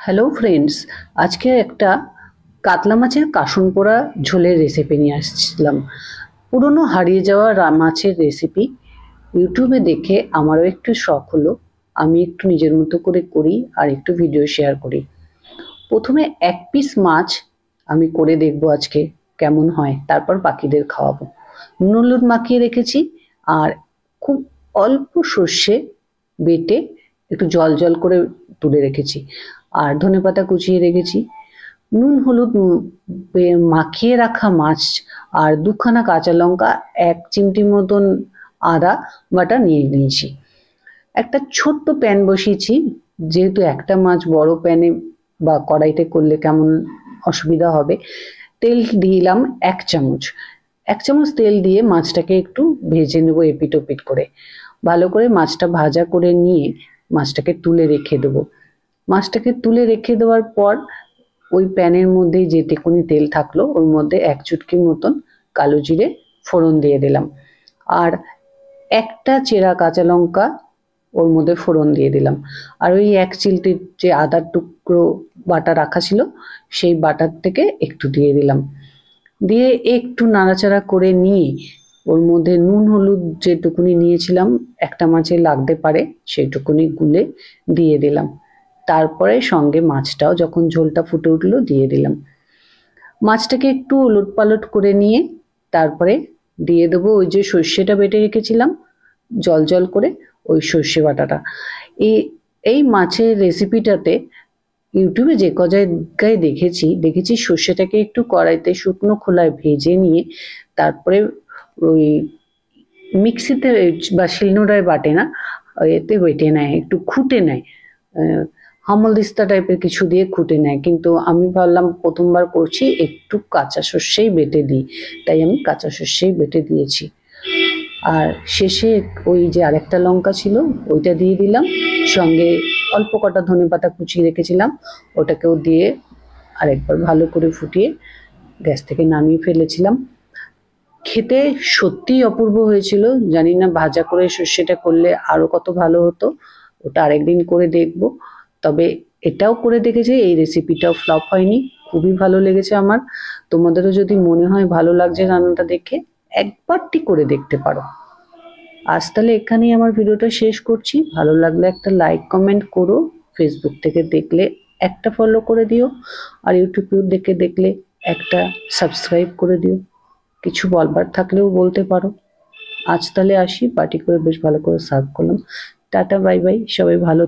Hello friends, আজকে একটা কাতলা মাছের কাসুন পোড়া ঝোলের রেসিপি নিয়ে আসছিলাম। পুরনো হারিয়ে যাওয়া মাছের রেসিপি ইউটিউবে দেখে আমারও একটু শখ হলো, আমি একটু নিজের মতো করে করি আর একটু ভিডিও শেয়ার করি। প্রথমে এক পিস মাছ আমি করে দেখবো আজকে কেমন হয়, তারপর বাকিদের খাওয়াবো। নুন হলুদ মাখিয়ে রেখেছি আর খুব অল্প সর্ষে বেটে একটু জল জল করে তুলে রেখেছি, আর ধনেপাতা কুচিয়ে রেখেছি। নুন হলুদ মাখিয়ে রাখা মাছ আর দুখানা কাঁচা লঙ্কা, এক চিমটি মতন আদা বাটা নিয়ে নিয়েছি। একটা ছোট্ট প্যান বসিয়েছি, যেহেতু একটা মাছ বড় প্যানে বা কড়াইতে করলে কেমন অসুবিধা হবে। তেল দিলাম এক চামচ তেল দিয়ে মাছটাকে একটু ভেজে নেবো এপিট ওপিট করে। ভালো করে মাছটা ভাজা করে নিয়ে মাছটাকে তুলে রেখে দেবো। মাছটাকে তুলে রেখে দেওয়ার পর ওই প্যানের মধ্যে যেটুকুনি তেল থাকলো ওর মধ্যে এক চুটকি মতন কালো জিরে ফোড়ন দিয়ে দিলাম, আর একটা চেরা কাঁচা লঙ্কা ওর মধ্যে ফোড়ন দিয়ে দিলাম, আর ওই এক চিলতে যে আদার টুকরো বাটা রাখা ছিল সেই বাটার থেকে একটু দিয়ে দিলাম। দিয়ে একটু নাড়াচাড়া করে নিয়ে ওর মধ্যে নুন হলুদ যেটুকুনি নিয়েছিলাম একটা মাছে লাগতে পারে সেইটুকুনি গুলে দিয়ে দিলাম। তারপরে সঙ্গে মাছটাও যখন ঝোলটা ফুটে উঠলো দিয়ে দিলাম। মাছটাকে একটু ওলট পালট করে নিয়ে তারপরে দিয়ে দেবো ওই যে সর্ষেটা বেটে রেখেছিলাম জল জল করে, ওই সর্ষে বাটাটা। এই মাছের রেসিপিটাতে ইউটিউবে যে জায়গায় দেখেছি সর্ষেটাকে একটু কড়াইতে শুকনো খোলায় ভেজে নিয়ে তারপরে ওই মিক্সিতে বা শিলনোড়ায় বাটে না, এতে বেটে নেয়, একটু খুঁটে নেয়, হামলদিস্তা টাইপের কিছু দিয়ে খুঁটে নেয়। কিন্তু আমি ভাবলাম প্রথমবার করছি একটু কাঁচা সর্ষেই বেটে দিই, তাই আমি কাঁচা সর্ষেই বেটে দিয়েছি। আর শেষে ওই যে আরেকটা লঙ্কা ছিল ওইটা দিয়ে দিলাম, সঙ্গে অল্প কটা ধনেপাতা কুচিয়ে রেখেছিলাম ওটাকেও দিয়ে আরেকবার ভালো করে ফুটিয়ে গ্যাস থেকে নামিয়ে ফেলেছিলাম। খেতে সত্যিই অপূর্ব হয়েছিল। জানি না ভাজা করে সর্ষেটা করলে আরো কত ভালো হতো, ওটা আরেকদিন করে দেখবো। তবে এটাও করে দেখেছি, এই রেসিপিটাও ফ্লপ হয়নি, খুবই ভালো লেগেছে আমার। তোমাদেরও যদি মনে হয় ভালো লাগছে রান্নাটা দেখে, একবারটি করে দেখতে পারো। আজ তাহলে এখানেই আমার ভিডিওটা শেষ করছি। ভালো লাগলে একটা লাইক কমেন্ট করো, ফেসবুক থেকে দেখলে একটা ফলো করে দিও, আর ইউটিউব থেকে দেখলে একটা সাবস্ক্রাইব করে দিও। কিছু বলবার থাকলেও বলতে পারো। আজ তাহলে আসি, পার্টি করে বেশ ভালো করে সার্ভ করলাম। টাটা বাই বাই, সবাই ভালো